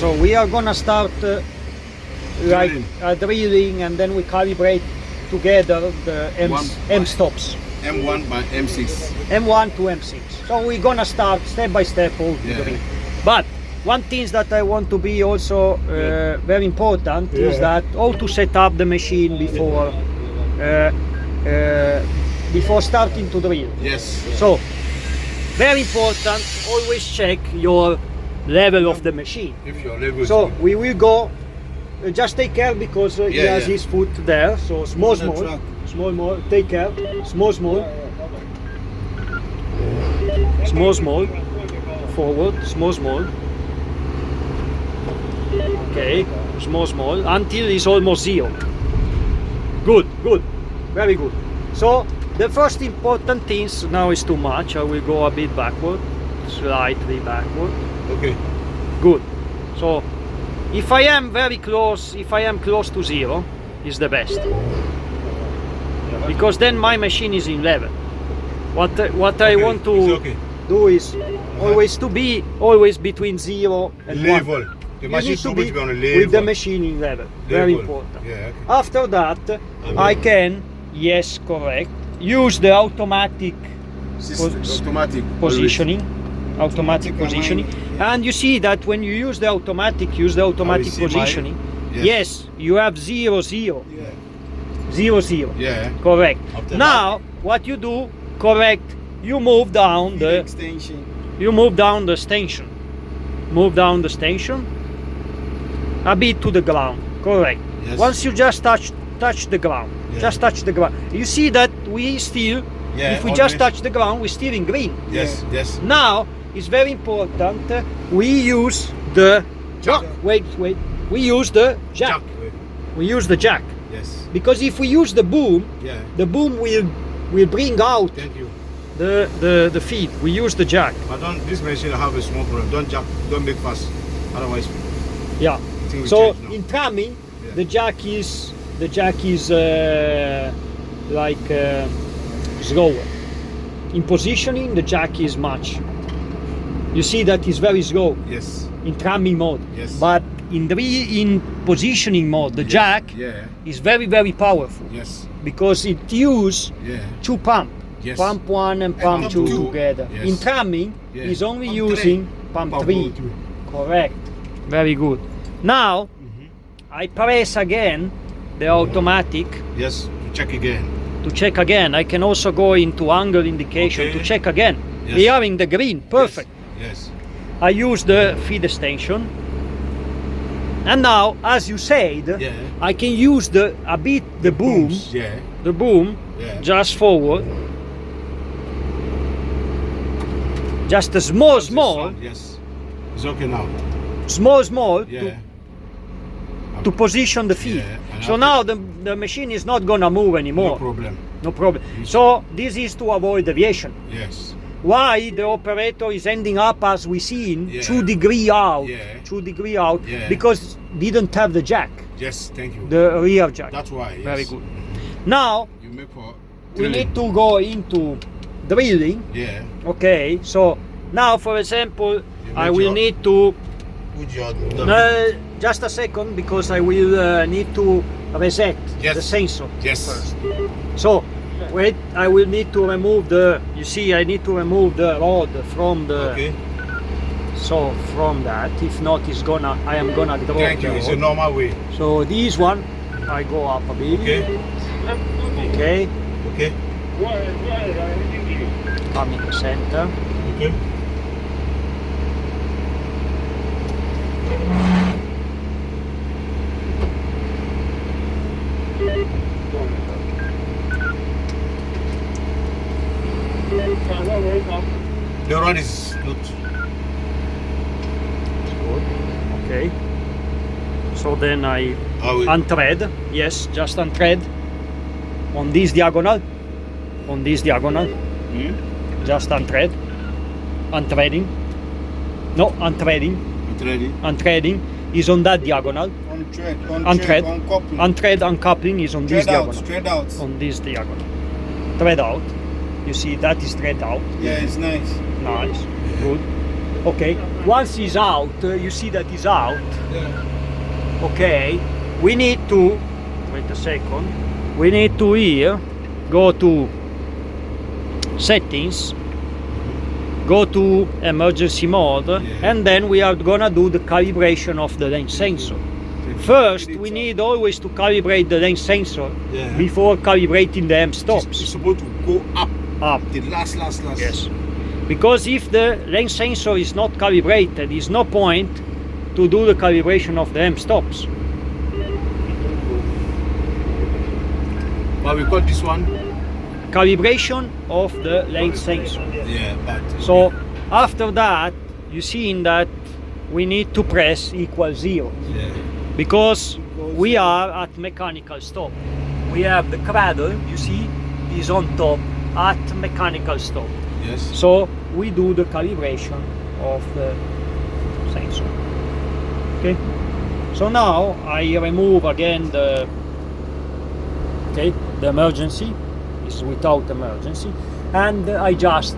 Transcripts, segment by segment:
So we are gonna start drilling, and then we calibrate together the M stops. M1 by M6. M1 to M6. So we're gonna start step by step all the drill. But one thing that I want to be also very important is that how to set up the machine before starting to drill. Yes. So very important, always check your level of the machine. If your level So is good. we will go, just take care because he has his foot there, so small, take care, small, forward, small, okay, small, until it's almost zero. Good, very good. So the first important things, now is too much, I will go a bit backward, slightly backward. Okay. Good. So if I am very close, if I am close to zero, is the best. Because then my machine is in level. What I want to do is always to be between 0 and level. 1. The You machine need to be on a level. with the machine in level. Very important. Yeah, okay. After that, I can, yes, correct, use the automatic positioning. Automatic positioning. And you see that when you use the automatic positioning, yes, you have 0, 0. 0, 0. Yeah. Correct. After now, what you do, correct, you move down the extension. You move down the extension. Move down the extension a bit to the ground. Correct. Yes. Once you just touch the ground. Just touch the ground. You see that we still, if we just touch the ground, we're still in green. Yes, yes. Now, it's very important, we use the jack. Wait. We use the jack. We use the jack. Yes. Because if we use the boom, the boom will bring out the feed. We use the jack. But this machine have a small problem. Don't make fast. Otherwise. Yeah. So in tramming, the jack is slower. In positioning, the jack is much. You see that is very slow. Yes. In tramming mode. Yes. But in positioning mode, the jack is very, very powerful. Yes. Because it uses two pumps. Yes. Pump 1 and pump 2 together. Yes. In tramming, is only using pump 3. Correct. Very good. Now, I press again the automatic. Yes, to check again. To check again. I can also go into angle indication to check again. Yes. We are in the green. Perfect. Yes. I use the feed extension. And now, as you said, I can use the boom. The boom just forward. Just a small. Yes. It's okay now. Small to position the feed. So now the machine is not gonna move anymore. No problem. So this is to avoid deviation. Yes. Why the operator is ending up, as we seen, 2 degrees out. 2 degrees out because didn't have the jack. Yes, thank you. The rear jack. That's why. Yes. Very good. Now you make for we need to go into drilling. Yeah. Okay. So now, for example, I will need to. Just a second, because I will need to reset the sensor first. So wait, I will need to remove the. You see, I need to remove the rod from the. Okay. So from that, if not, I am gonna drop. Thank you. It's a normal way. So this one, I go up a bit. Okay. Come in the center. Okay. The rod is good. Okay. So then I untread. Yes, just untread on this diagonal. Just untread. Untreading. No, untreading. Untreading is on that diagonal. Untread, uncoupling is on this diagonal. Straight out. On this diagonal. Thread out. You see that is thread out. Yeah, it's nice. Nice. Good. Okay, once it's out, you see that it's out. Yeah. Okay, we need to wait a second. We need to here go to settings, go to emergency mode, and then we are gonna do the calibration of the range sensor. First, we need always to calibrate the range sensor before calibrating the M stops. It's supposed to go up. Up. The last. Yes. Because if the range sensor is not calibrated, there is no point to do the calibration of the M stops. But we got this one. Calibration of the range sensor. Yeah, but So after that, you see that we need to press equal 0 because we are at mechanical stop. We have the cradle, you see, is on top at mechanical stop. Yes. So we do the calibration of the sensor. Okay. So now I remove again the emergency is without emergency, and I just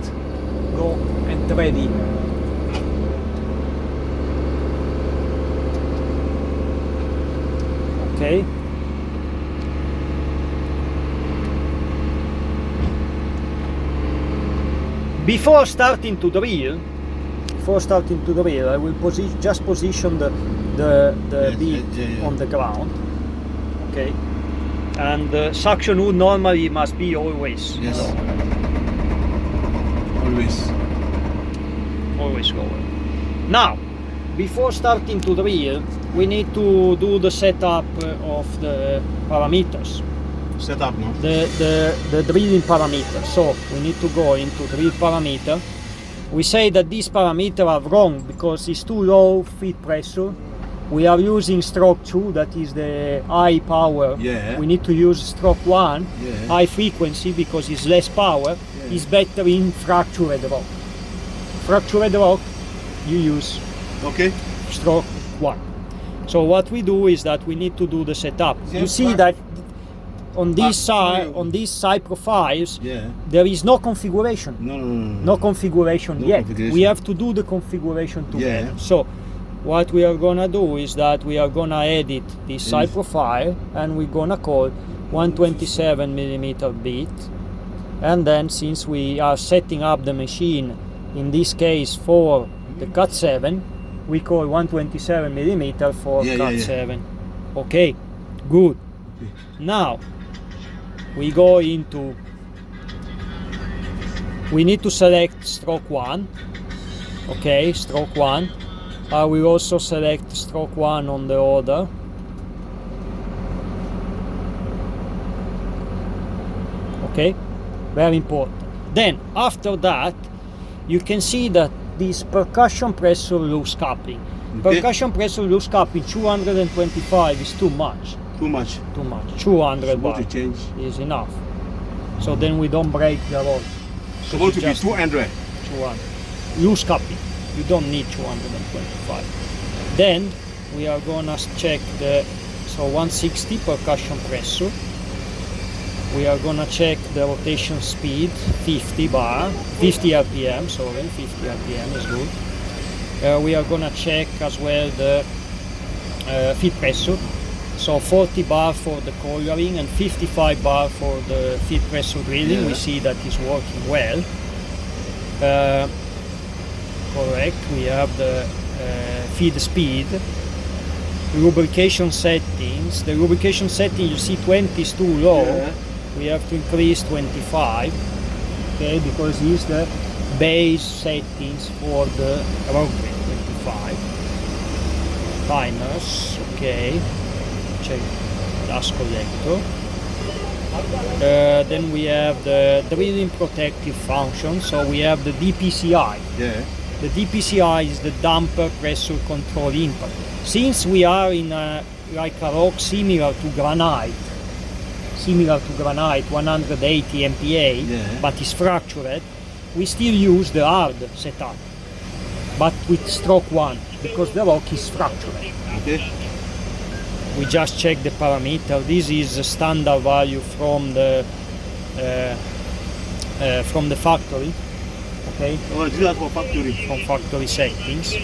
go and ready. Okay. Before starting to drill, I will just position the bead on the ground. Okay. And the suction wood normally must be always lower. Always lower. Now, before starting to drill, we need to do the setup of the parameters. Setup, no? The drilling parameter. So we need to go into drill parameter. We say that these parameters are wrong because it's too low feed pressure. We are using stroke 2, that is the high power. Yeah. We need to use stroke 1, high frequency, because it's less power. It's better in fractured rock. Fractured rock, you use stroke 1. So what we do is that we need to do the setup. You see that on this side profiles, there is no configuration. No configuration yet. We have to do the configuration together. So what we are gonna do is that we are gonna edit this side profile, and we're gonna call 127mm bit, and then since we are setting up the machine in this case for the cut 7, we call 127mm for cut 7. Okay, good. Now we go into, we need to select stroke 1. Okay, stroke 1. I will also select stroke 1 on the order. Okay, very important. Then after that, you can see that this percussion pressure loose coupling. Percussion pressure loose coupling 225 is too much. Too much. 200 bar to change is enough. So then we don't break the rod. Supposed to be 200. 200. Loose coupling. You don't need 225. Then we are gonna check the 160 percussion pressure. We are gonna check the rotation speed 50 RPM. Sorry, 50 RPM is good. We are gonna check as well the feed pressure. So 40 bar for the coiling and 55 bar for the feed pressure drilling. We see that is working well. Correct. We have the feed speed. Lubrication settings. The lubrication setting, you see 20 is too low. We have to increase 25. Okay, because it's the base settings for the rotary. 25. Timers. Okay. Check dust collector. Then we have the drilling protective function. So we have the DPCI. The DPCI is the damper pressure control impact. Since we are in like a rock similar to granite, 180 MPa, but is fractured, we still use the hard setup, but with stroke 1, because the rock is fractured. We just check the parameter. This is a standard value from the factory. Okay, Oh, this is for factory. from factory settings.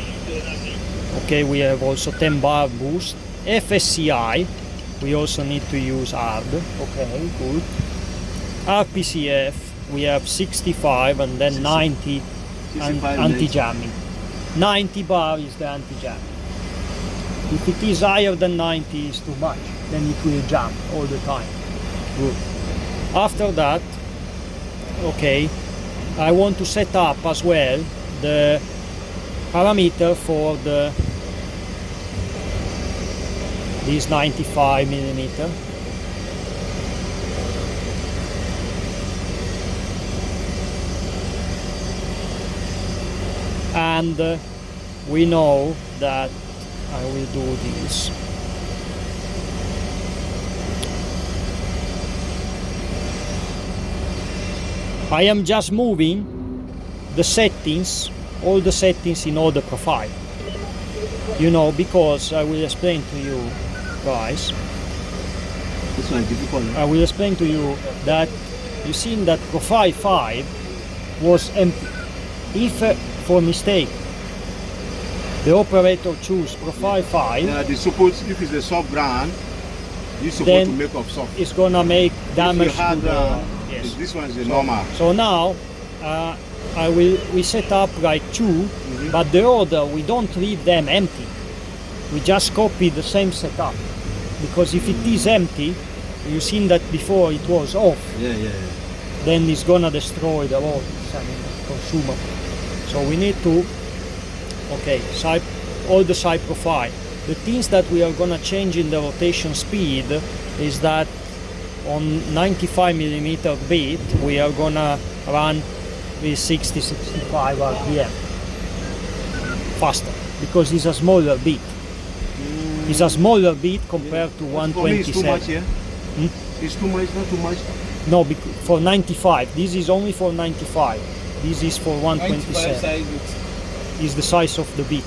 Okay, we have also 10 bar boost. FSCI, we also need to use hard. Okay, good. RPCF, we have 65 and then 90 anti-jamming. 90 bar is the anti-jamming. If it is higher than 90 is too much, then it will jam all the time. Good. After that, okay, I want to set up as well the parameter for this 95 millimeter. And we know that I will do this. I am just moving the settings, all the settings in order profile. You know, because I will explain to you guys. This one is difficult. I will explain to you that you seen that profile 5 was empty. If for mistake the operator choose profile 5, Yeah, the suppose if it's a soft ground, you're supposed Then to make of soft. it's gonna make damage If you had, to the yes. this one is a normal. So now we set up like 2, but the order we don't leave them empty. We just copy the same setup, because if it is empty, you've seen that before it was off, Yeah, yeah, yeah. then it's gonna destroy the load, consumer. So we need to, okay, side, all the side profile. The things that we are gonna change in the rotation speed is that on 95 millimeter bit we are gonna run with 60-65 RPM faster, because it's a smaller bit. It's a smaller bit compared to For me, it's too 127. much, yeah? It's too much, not too much. No, for 95. This is only for 95. This is for 127. Is the size of the bit.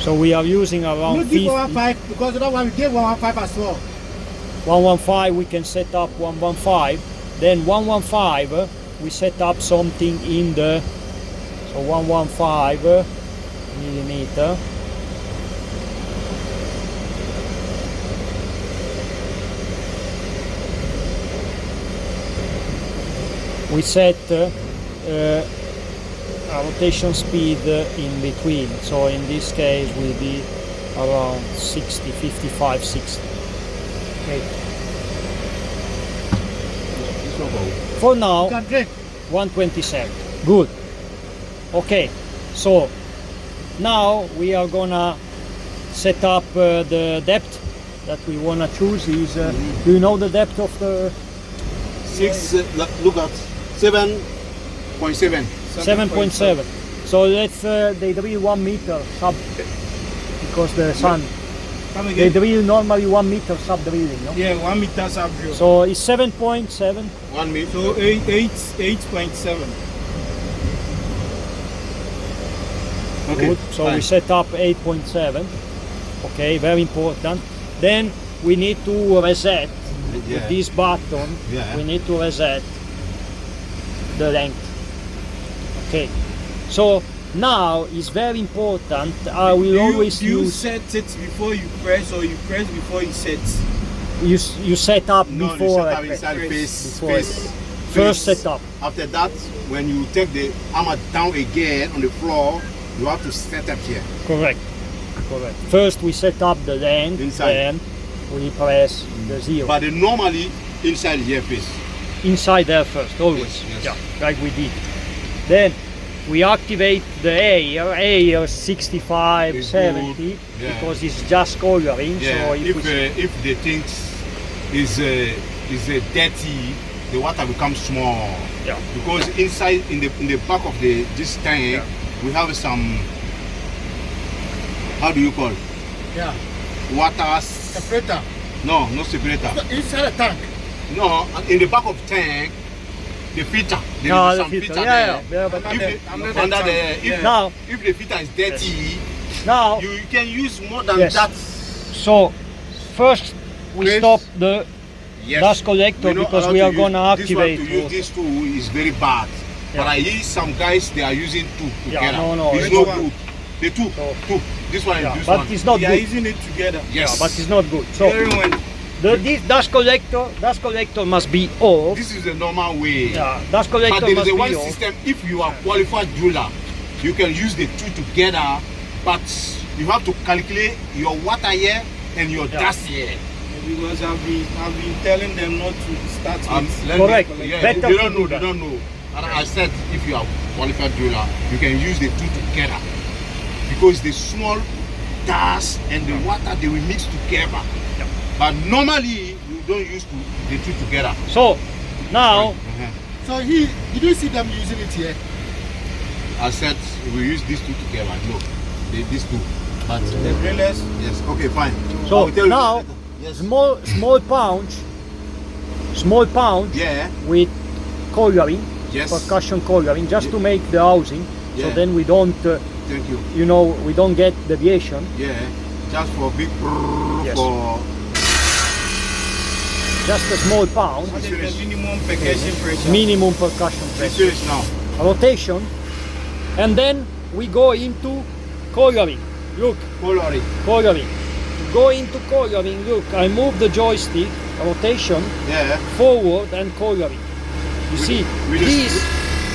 So we are using around You 50. give 115 because that one we give 115 as well. 115 we can set up 115. Then 115 we set up something in the, so 115 millimeter. We set a rotation speed in between, so in this case will be around 60, 55, 60. Okay. For now, You can drink. 127. Good. Okay, so now we are gonna set up the depth that we wanna choose. Is do you know the depth of the 6, look at 7.7. 7.7? So let's they drill 1 meter sub, because the sun Come they again. drill normally 1 meter sub drilling, no? Yeah, 1 meter sub drill. So it's 7.7. 1 meter. So 8.7. Okay. Good. So fine. we set up 8.7. Okay, very important. Then we need to reset with Yeah. this button. Yeah. We need to reset the length. Okay. So now it's very important. I will always do you use. set it before you press, or you press before you set? You set up No, you before set I up press. inside face, Before I- face. First face. setup. After that, when you take the hammer down again on the floor, you have to set up here. Correct. Correct. First we set up the length, Inside. then we press the zero. But normally inside here face. Inside there first, always. Yes, yes. Yeah, like we did. Then we activate the air 65, It's 70, good. Yeah. because it's just coloring. Yeah. So If the thing is dirty, the water becomes small. yeah, Because inside in the back of this tank, Yeah. we have some, how do you call it? Yeah. Water. Separator. No, not separator. Inside the tank. No, in the back of the tank, the filter. There No, is the some filter. filter Yeah, there. yeah, but Under the, if, now, if the filter is dirty, now, you can use more than Yes. that. so first we Please. stop the Yes. dust collector We're not because allowed we to are use gonna this activate one. To use water. this tool is very bad. But I hear some guys they are using two together. no, it's it's not one. good. The two, So- two. This one Yeah, and this but one. it's not They are good. using it together. Yes. But it's not good. So Hearing when this dust collector must be off. This is the normal way. Yeah, dust But collector there must is a be one off. system. If you are qualified driller, you can use the two together, but you have to calculate your water here and your Yeah. dust here. because I've been telling them not to start with. Correct. Yeah, Better they to don't do know. that. They don't know. And I said, if you are qualified driller, you can use the two together because the small dust and the water they will mix together. Yeah. But normally you don't use the two together. So now Uh-huh. So did you see them using it here? I said we use these two together. No, these two. But The drillers. yes, okay, fine. So I will tell you now later. Yes. small pounds Yeah. with coiling, Yes. percussion coiling, just to make the housing. So Yeah. then we don't, Thank you. we don't get deviation. Yeah. Just for big Yes. for Just a small pound, What is the minimum percussion pressure? minimum percussion this pressure, is now. rotation, and then we go into coiling. Look, Coloring. coiling. To go into coiling, look, I move the joystick, rotation, Yeah. forward and coiling. You With see, the- with the-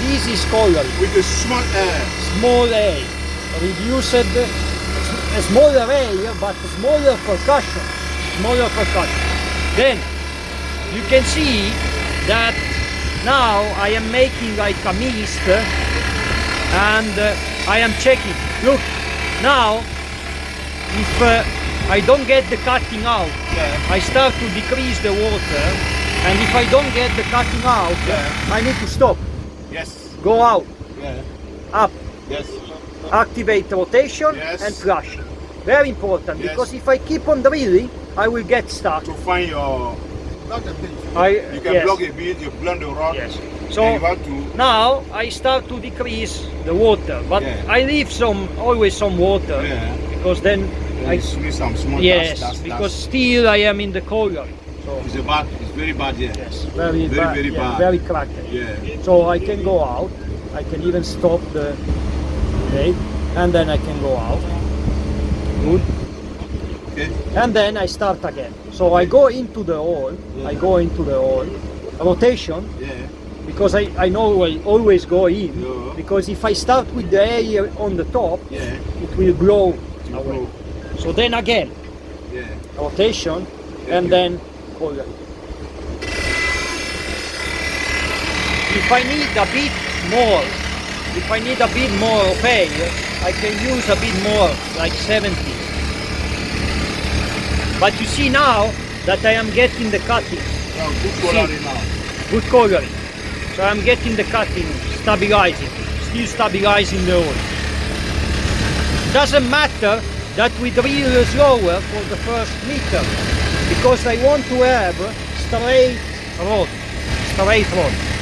this is coiling. With the small air. Small A, reduced, a smaller area, but smaller percussion. Then you can see that now I am making like a mist and I am checking. Look, now if I don't get the cutting out, Yeah. I start to decrease the water, and if I don't get the cutting out, Yeah. I need to stop, Yes. go out, Yeah. up, Yes. activate rotation Yes. and flush. Very important, Yes. because if I keep on drilling, I will get stuck. To find your, Not the bit. you can Yes. block a bit, you blend the rod. Yes. Then So you have to. now I start to decrease the water, but Yeah. I leave always some water, Yeah. because then Then you see some small yes, dust, because still I am in the coiling. So it's it's very bad here. yes, very Very, bad, very yeah, bad. very cracked. Yeah. So I can go out, I can even stop the blade, and then I can go out. Good. Okay. And then I start again. So I go into the hole, Yeah. I go into the hole, rotation, Yeah. because I know I always go in, Yeah. because if I start with the air on the top, Yeah. it will blow You away. blow. So then again, Yeah. rotation, and you. then coil. If I need a bit more, of air, I can use a bit more, like 70. But you see now that I am getting the cutting, Now, good coloring now. good coloring. So I'm getting the cutting, stabilizing, still stabilizing the oil. Doesn't matter that we drill slower for the first meter, because I want to have straight rod.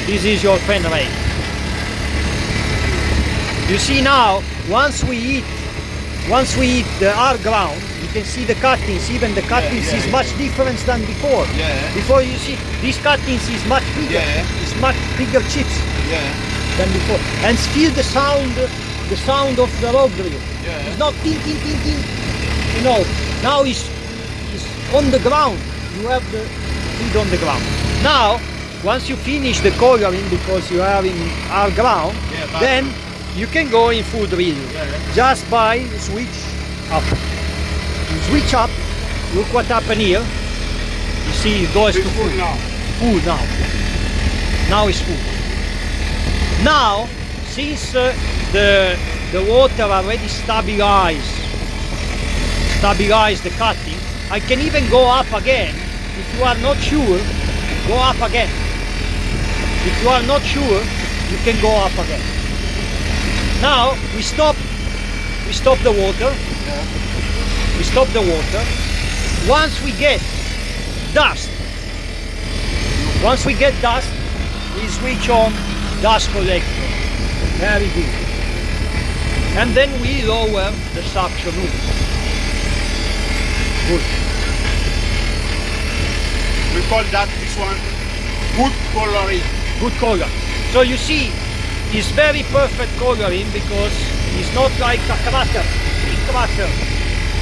This is your pen rate. You see now, once we hit the hard ground, you can see the cuttings, even the cuttings is much different than before. Yeah. Before, you see, these cuttings is much bigger. Yeah. It's much bigger chips Yeah. than before. And still the sound of the rod drill. Yeah. It's not ting ting ting ting. You know, now it's on the ground. You have the feed on the ground. Now, once you finish the coiling, because you are in hard ground, Yeah, but- then you can go in full drill. Yeah. Just by switch up. You switch up, look what happened here. You see it goes to It's full. full now. Full now. Now it's full. Now, since the water already stabilized the cutting, I can even go up again. If you are not sure, go up again. If you are not sure, you can go up again. Now we stop the water. We stop the water. Once we get dust, we switch on dust collector. Very good. And then we lower the suction hose. Good. We call that this one good coloring. Good color. So you see, is very perfect coloring because it's not like a cracker, big cracker.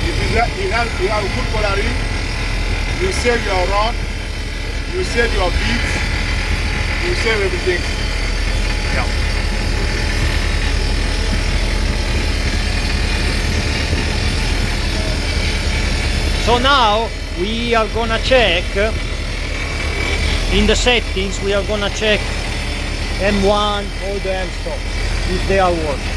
If you have good coloring, you save your rod, you save your beads, you save everything. Yeah. So now we are gonna check in the settings. We are gonna check M1, all the M stops, if they are working.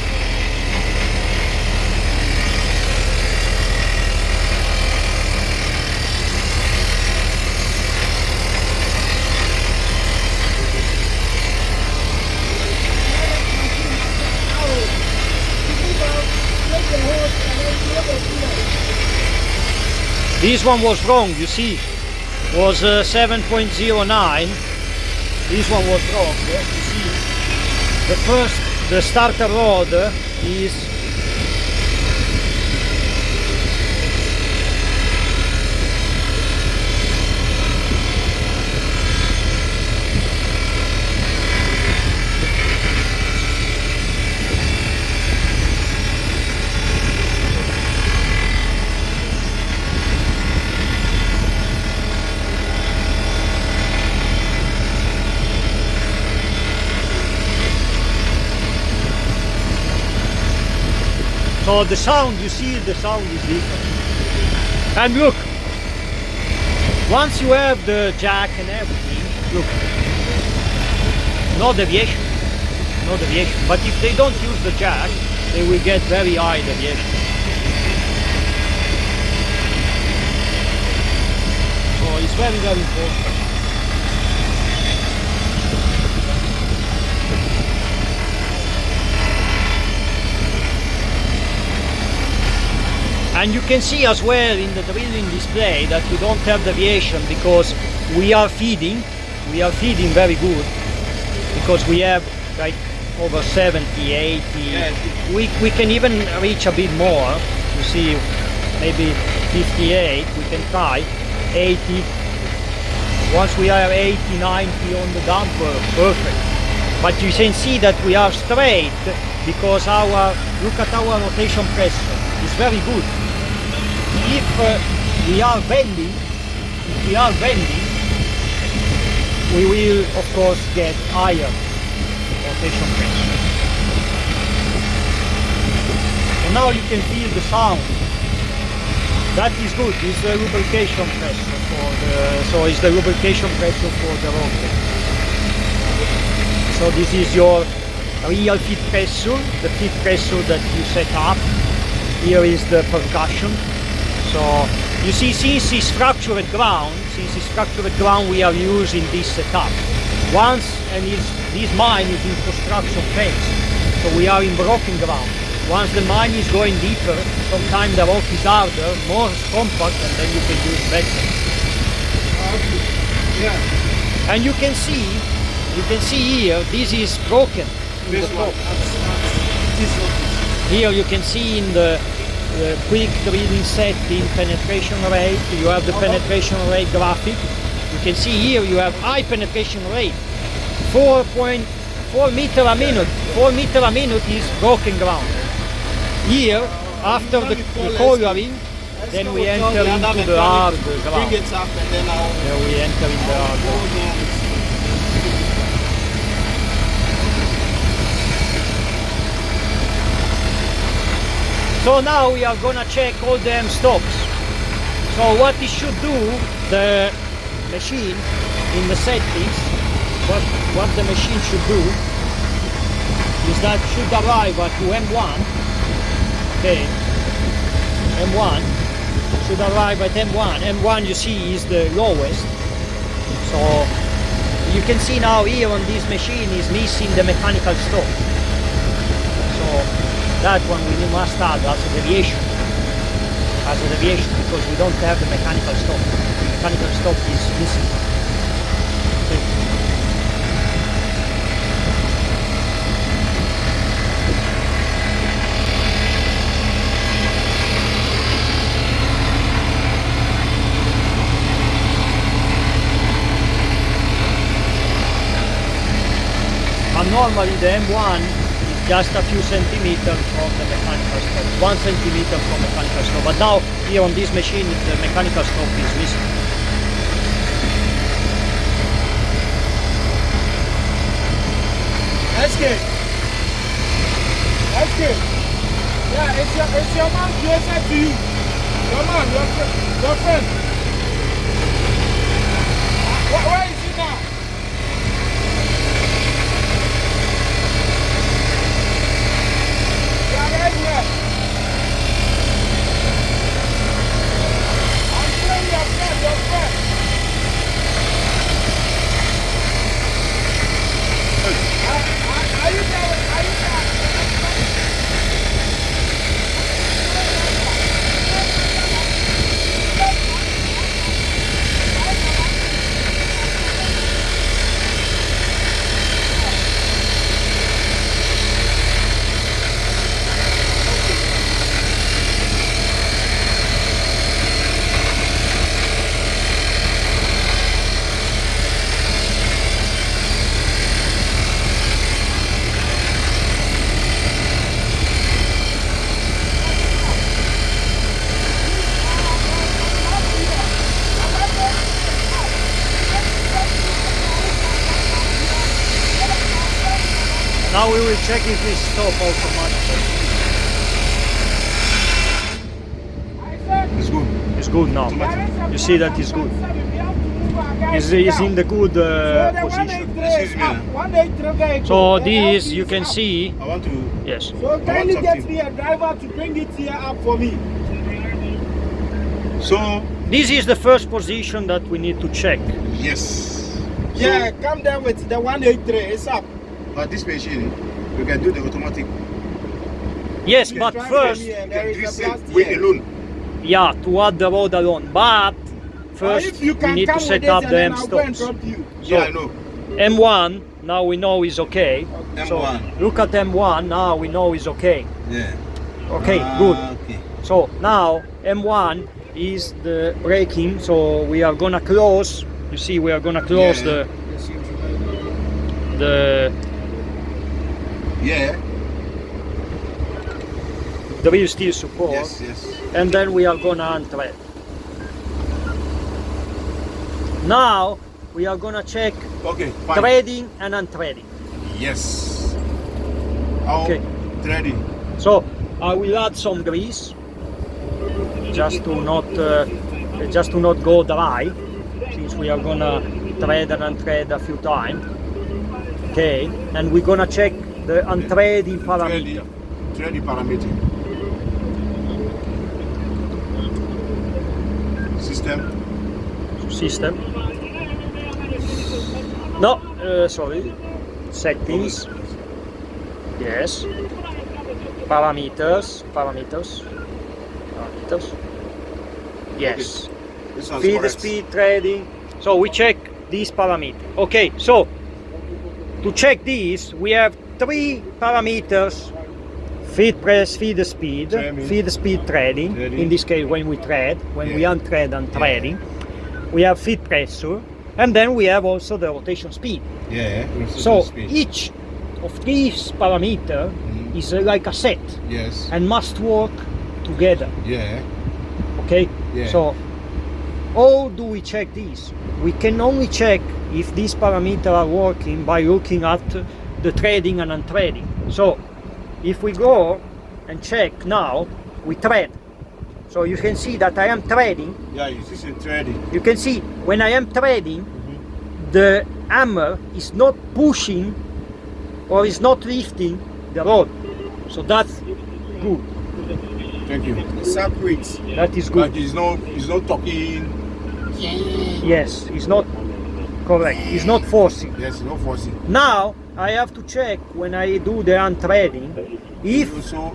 This one was wrong, you see, was 7.09. This one was wrong. Yeah? You see, the starter rod is so the sound, you see, the sound is different. And look, once you have the jack and everything, look, no deviation, no deviation. But if they don't use the jack, they will get very high deviation. So it's very, very important. And you can see as well in the drilling display that we don't have deviation because we are feeding very good, because we have like over 70, 80, we can even reach a bit more. You see, maybe 58, we can try 80. Once we are 80, 90 on the damper, perfect. But you can see that we are straight because look at our rotation pressure, it's very good. If we are bending, we will of course get higher rotation pressure. So now you can feel the sound. That is good. It's the lubrication pressure it's the lubrication pressure for the rocket. So this is your real feed pressure, the feed pressure that you set up. Here is the percussion. So you see, since it's fractured ground, we are using this setup. This mine is in construction phase, so we are in broken ground. Once the mine is going deeper, sometimes the rock is harder, more compact, and then you can use better. Yeah. And you can see here, this is broken in the top. Here you can see in the quick drilling setting penetration rate, you have the penetration rate graphic. You can see here you have high penetration rate, 4.4 meter a minute. 4 meter a minute is broken ground. Here, after the coloring, then we enter into the hard ground. Then we enter in the hard ground. So now we are gonna check all the M stops. So what it should do, the machine in the settings, what the machine should do is that should arrive at M1. Okay, M1 should arrive at M1. M1 you see is the lowest. So you can see now here on this machine is missing the mechanical stop. So that one we must add as a deviation, because we don't have the mechanical stop. The mechanical stop is missing. Okay. normally the M1 is just a few centimeters from the mechanical stop, 1 centimeter from mechanical stop. But now here on this machine the mechanical stop is missing. SK. SK. Yeah, it's your man closer to you. Your man, your friend. Where is he now? Yeah, right here. I'm saying your friend. Are you there? Are you there? Now we will check if we stop automatically. It's good. It's good now. You see that it's good. It's in the good position. Excuse me. So this you can see. I want to. Yes. So kindly get me a driver to bring it here up for me. So This is the first position that we need to check. yes. Yeah, come down with the 183. It's up. But this machine, we can do the automatic. Yes, You but can first, drive We There can is do a it blast way here. alone. yeah, to add the road alone. But first, if you we can need to come set with up it the and M then I'll go and stops. drop you. Yeah, I know. M1 now we know is okay. So M1. look at M1 now we know is okay. Yeah. Okay, good. Okay. So now M1 is the braking. So we are gonna close. You see, we are gonna close Yeah. the Yeah. rear steel support, Yes. Yes. and then we are gonna untread. Now we are gonna check Okay. Fine. threading and untreading. Yes. How Okay. threading? So I will add some grease just to not go dry, since we are gonna thread and untread a few times. Okay, and we're gonna check the untreading parameter. Threading parameter. System. No, sorry. Settings. Yes. Parameters. Yes. This one's Feed correct. speed, threading. So we check these parameters. Okay, so to check these, we have 3 parameters: feed press, feed speed, Threading. feed speed, threading. Threading. In this case, when we thread, when we Yeah. untread and threading, we have feed pressure, and then we have also the rotation speed. Yeah. So speed. each of these parameters is like a set Yes. and must work together. Yeah. Okay, Yeah. so how do we check these? We can only check if these parameters are working by looking at the threading and untreading. So if we go and check now, we thread. So you can see that I am threading. Yeah. You see threading. You can see when I am threading, the hammer is not pushing or is not lifting the rod. So that's good. Thank you. Separate. That is good. But he's not talking. Yes, it's not correct. It's not forcing. Yes, no forcing. Now I have to check when I do the untreading if Also,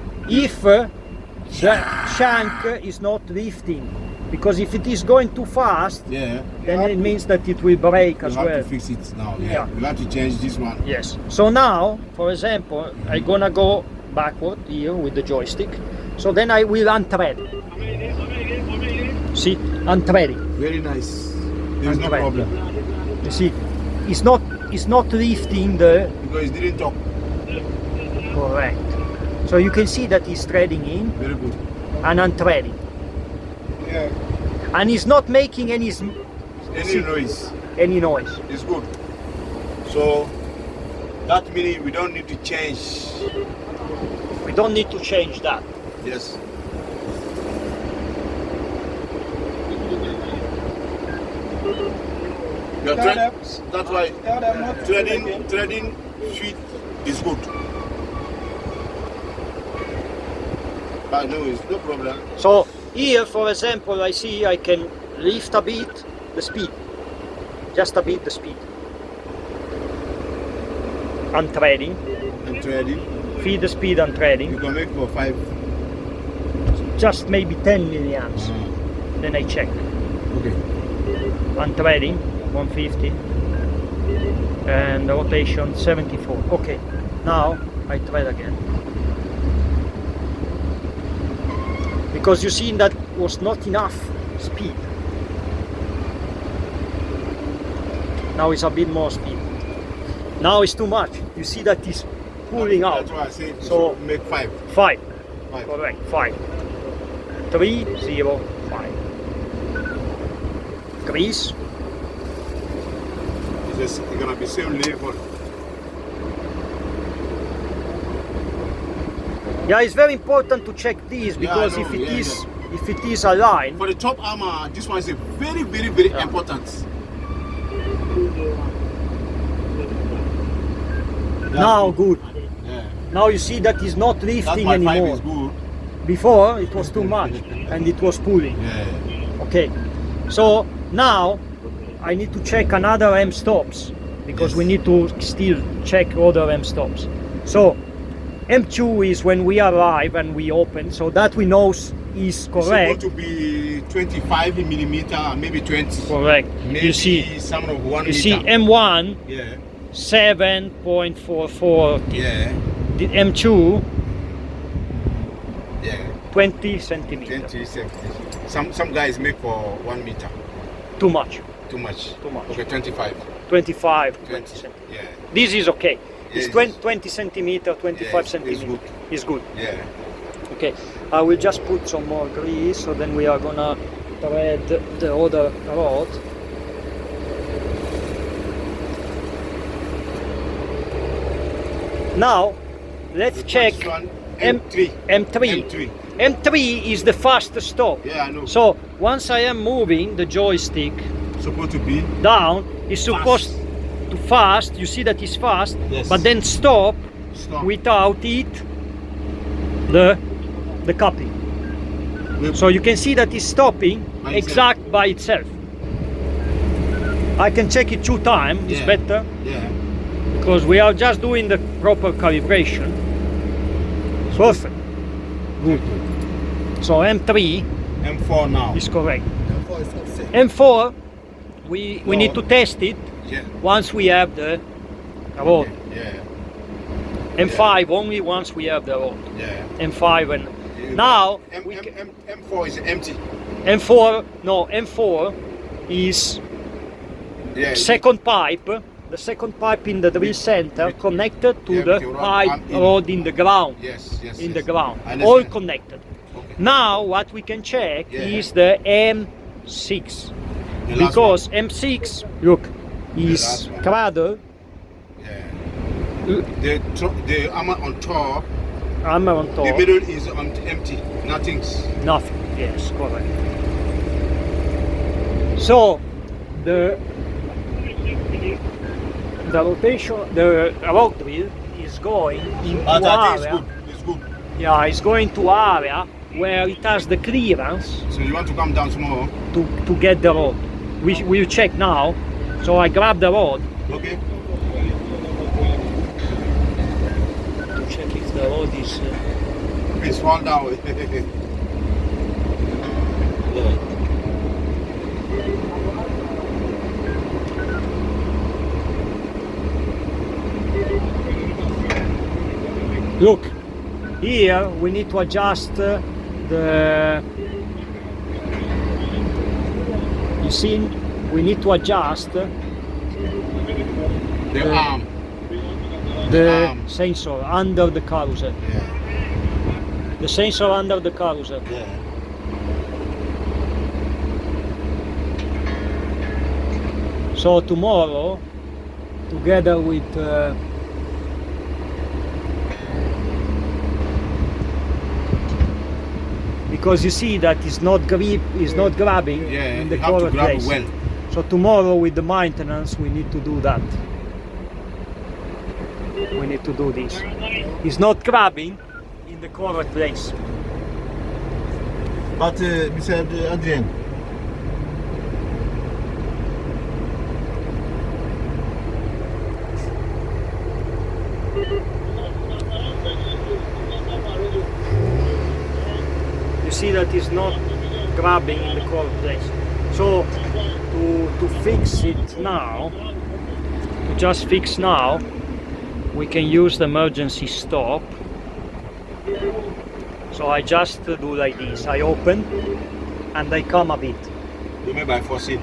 the shank is not lifting, because if it is going too fast, yeah. then it means that it will break You as have well. to fix it now. Yeah. Yeah. You have to change this one. Yes. So now, for example, I'm gonna go backward here with the joystick. So then I will untread. See, untreading. Very nice. There's no Untread. problem. You see, it's not is not lifting the Because it didn't talk. correct. So you can see that he's threading in Very good. and unthreading, Yeah. and he's not making any Any noise any noise. is good. So that means we don't need to change. We don't need to change that. Yes. Your Tell thread, them- that's why Tell them not to do it again. threading feet is good. No, it's no problem. So here, for example, I see I can lift a bit the speed, just a bit the speed. Unthreading, And threading, feed the speed unthreading, you can make for 5. just maybe 10 milliamps. Then I check. Okay. Unthreading 150 and the rotation 74. Okay, now I thread again. Because you see that was not enough speed. Now it's a bit more speed. Now it's too much. You see that it's pulling out. That's why I say So- make 5. 5. 5. Correct. 5. 3, 0, 5. Grease. It's gonna be same level. Yeah, it's very important to check this because I know, if it is aligned, For the top armor, this one is a very, very, very Yeah. important. now good. Yeah. Now you see that it's not That lifting my 5 anymore. is good. Before it was too much and it was pulling. Yeah. Okay, so now I need to check another M stops because Yes. we need to still check other M stops. So M2 is when we arrive and we open, so that we know is It's correct. supposed to be 25 millimeter, maybe 20. Correct. Maybe You see, some of 1 you meter. see M1 Yeah. 7.44, Yeah. the M2 Yeah. 20 centimeters. 20 centimeters. Some guys make for 1 meter. Too much. Too much. Too much. Okay, 25. 25, 20 20. centimeters. Yeah. This is okay. It's Yes. 20 centimeter, 25 Yes, it's centimeter. good. It's good. Yeah. Okay, I will just put some more grease, so then we are gonna thread the other rod. Now, let's check First one, M- M3. M3. M3. M3 is the fastest stop. Yeah, I know. So once I am moving the joystick Supposed to be. down, it's supposed to fast. You see that it's fast, Yes. but then stop Stop. without it the coupling. So you can see that it's stopping By exact by itself. I can check it 2 times, it's Yeah. better, Yeah. because we are just doing the proper calibration. Perfect. Good. So M3 M4 now. is correct. M4 is not safe. M4, we No. need to test it Yeah. once we have the rod. Yeah. M5 only once we have the rod. Yeah. M5 and now we M4 is empty. M4, no, M4 is Yeah. second pipe, the second pipe in the drill center with- connected to yeah, the with your rod pipe arm in. rod in the ground, Yes. Yes. in yes. the ground, I all understand. connected. Okay. Now what we can check Yeah. is the M6, The last because M6, look, is last one. cradle, one. Yeah. The armor on top, hammer on the top, middle is empty. Nothing's. nothing. Yes, correct. So the rotation, the rod drill is going into But I think it's area. good. It's good. Yeah, it's going to area where it has the clearance So you want to come down small? to get the rod. We will check now. So I grab the rod Okay. to check if the rod is. It's fall down. Look, here we need to adjust the. You see, we need to adjust The arm. The arm. sensor under the carousel. Yeah. The sensor under the carousel. Yeah. So tomorrow, together with because you see that it's not not grabbing Yeah. in the You have to correct grab place. it well. So tomorrow with the maintenance we need to do that. We need to do this. It's not grabbing in the correct place. But Mr. Adrian, You see that it's not grabbing in the correct place. So to fix it now, to just fix now, we can use the emergency stop. So I just do like this. I open and I come a bit. you mean by forcing?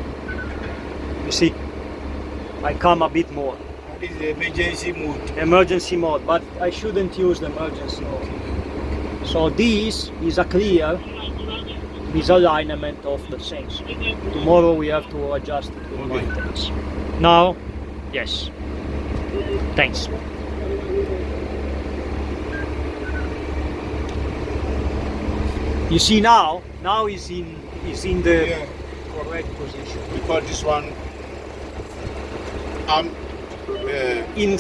You see, I come a bit more. This is emergency mode. Emergency mode, but I shouldn't use the emergency mode. So this is a clear misalignment of the sensor. Tomorrow we have to adjust it with Okay. maintenance. Now, yes. Thanks. You see now is in the Yeah. correct position. We call this one arm In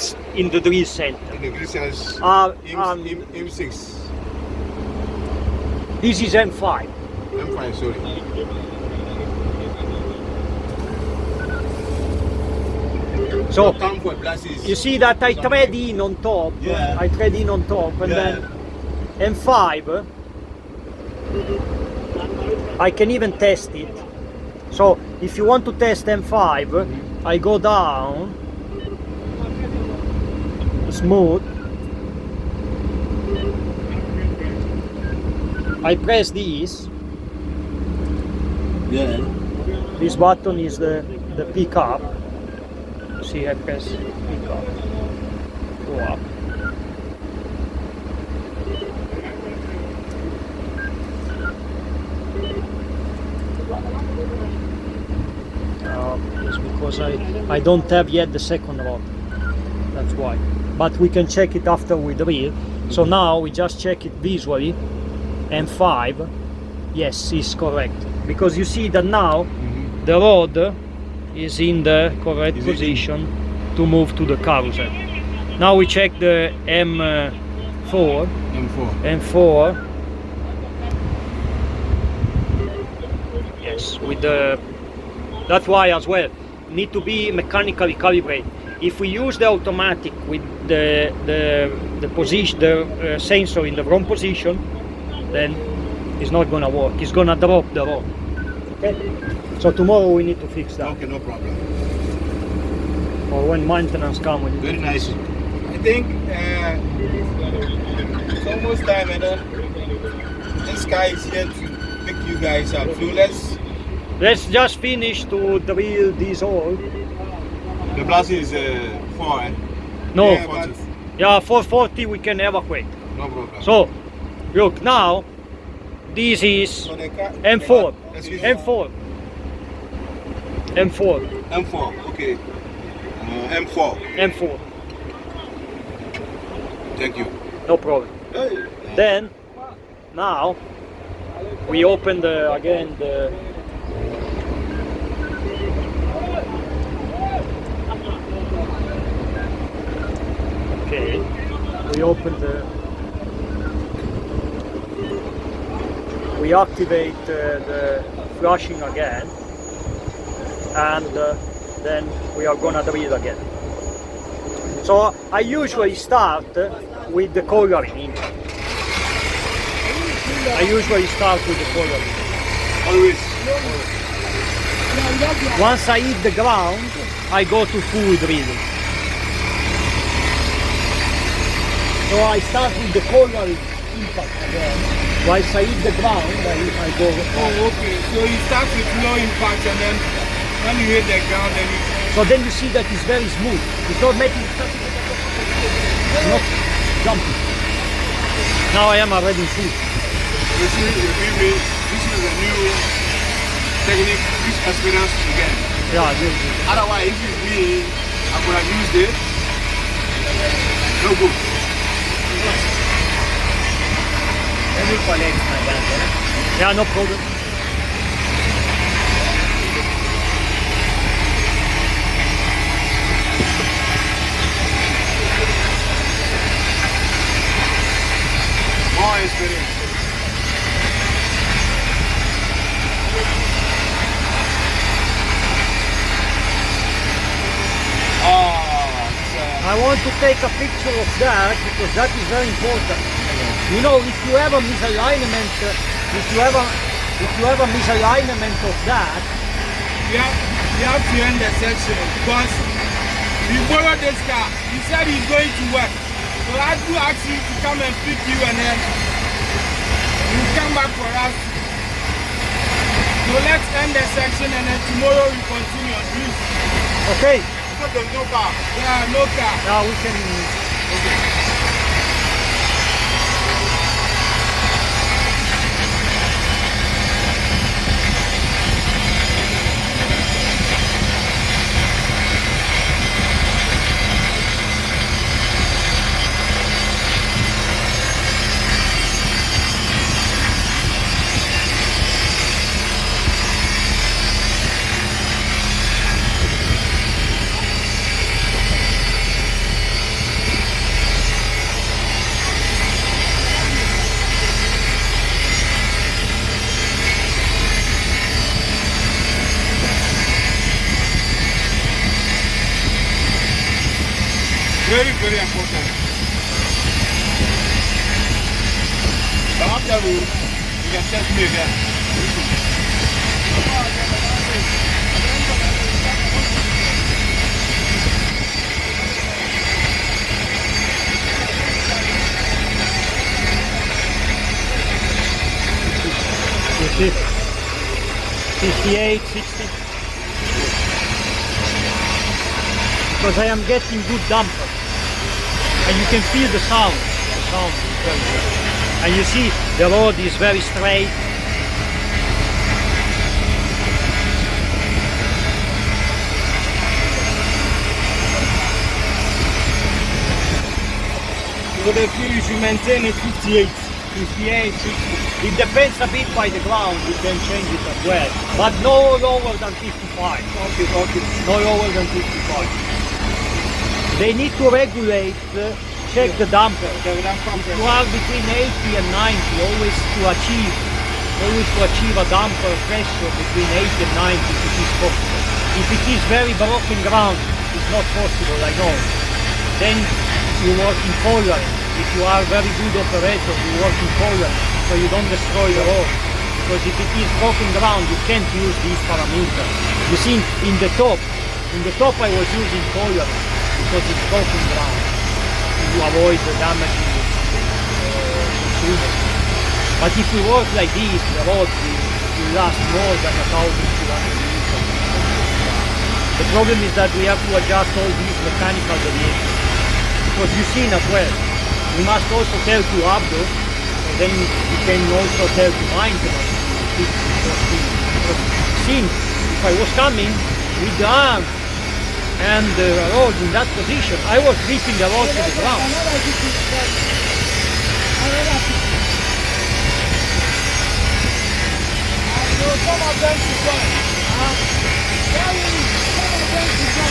the drill center. in the greasers. M6. This is M5. I'm fine, sorry. So Time for glasses. you see that I thread in on top. Yeah. I thread in on top, and Yeah. then M5. I can even test it. So if you want to test M5, I go down, smooth. I press this. Yeah. This button is the pick up. See, I press pick up. Go up. It's because I don't have yet the second rod. That's why. But we can check it after we drill. So now we just check it visually. M5, yes, is correct. Because you see that now the rod is in the correct Is it in? position to move to the carousel. Now we check the M4. M4. M4. Yes, with the. That's why as well need to be mechanically calibrated. If we use the automatic with the position, the sensor in the wrong position, then it's not gonna work. It's gonna drop the rod. Okay. So tomorrow we need to fix that. Okay, no problem. Or when maintenance comes, we need Very to nice. I think it's almost time, and this guy is here to pick you guys up. So Let's just finish to drill this hole. The blast is 4, eh? No, Yeah, but- yeah, 440 we can evacuate. No problem. So, look now, this is for the car. M4, Excuse me. M4, M4, M4, okay. M4, M4, thank you. no problem. Then, now, we open again the okay, we open we activate the flushing again, and then we are gonna drill again. So I usually start with the coiling. I usually start with the coiling. Always. Once I hit the ground, I go to full drilling. So I start with the coiling impact again. Once I hit the ground, I go. Oh, okay. So you start with low impact, and then when you hit the ground, then you. So So then you see that it's very smooth. It's not making not jumping. Now I am already full. You see, this is a new technique, this experience again. Yeah, yes, yes. Otherwise, if it's me, I could have used it. No good. Let me collect my gun. Yeah, no problem. More experience. I want to take a picture of that because that is very important. You know, if you have a misalignment, if you have a misalignment of that, You have to end the section because we borrowed this car. He said he's going to work. So I do ask him to come and pick you and then you come back for us. So let's end the section and then tomorrow we continue on this. okay? Because there's no car. Yeah, no car. Now we can. Very, very important. But after you can test me again. You see, 58, 60. Because I am getting good damper. And you can feel the sound. The sound is very good. And you see the road is very straight. So the fuel you should maintain it 58. 58, 60. It depends a bit by the ground, you can change it as well. But no lower than 55. Okay. No lower than 55. They need to regulate, check the damper. You are between 80 and 90, always to achieve a damper pressure between 80 and 90 if it is possible. If it is very broken ground, it's not possible, I know. Then you work in tolerance. If you are a very good operator, you work in tolerance, so you don't destroy the road. Because if it is broken ground, you can't use these parameters. You see, in the top I was using tolerance because it's broken ground. You avoid the damaging consumers. But if we work like this, the road will last more than 1,200 meters. The problem is that we have to adjust all these mechanical deviations. Because you've seen as well, we must also tell to Abdo, and then we can also tell to maintenance to fix the thing. Because since if I was coming with the arm and the rod in that position, I was gripping the rod to the ground. Some of them to go. Some of them to go.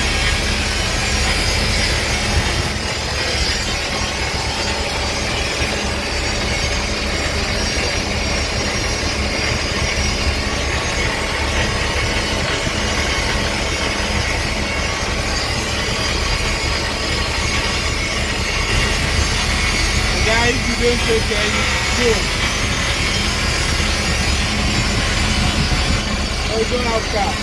Guys, you don't take any film. Oh, you don't have car.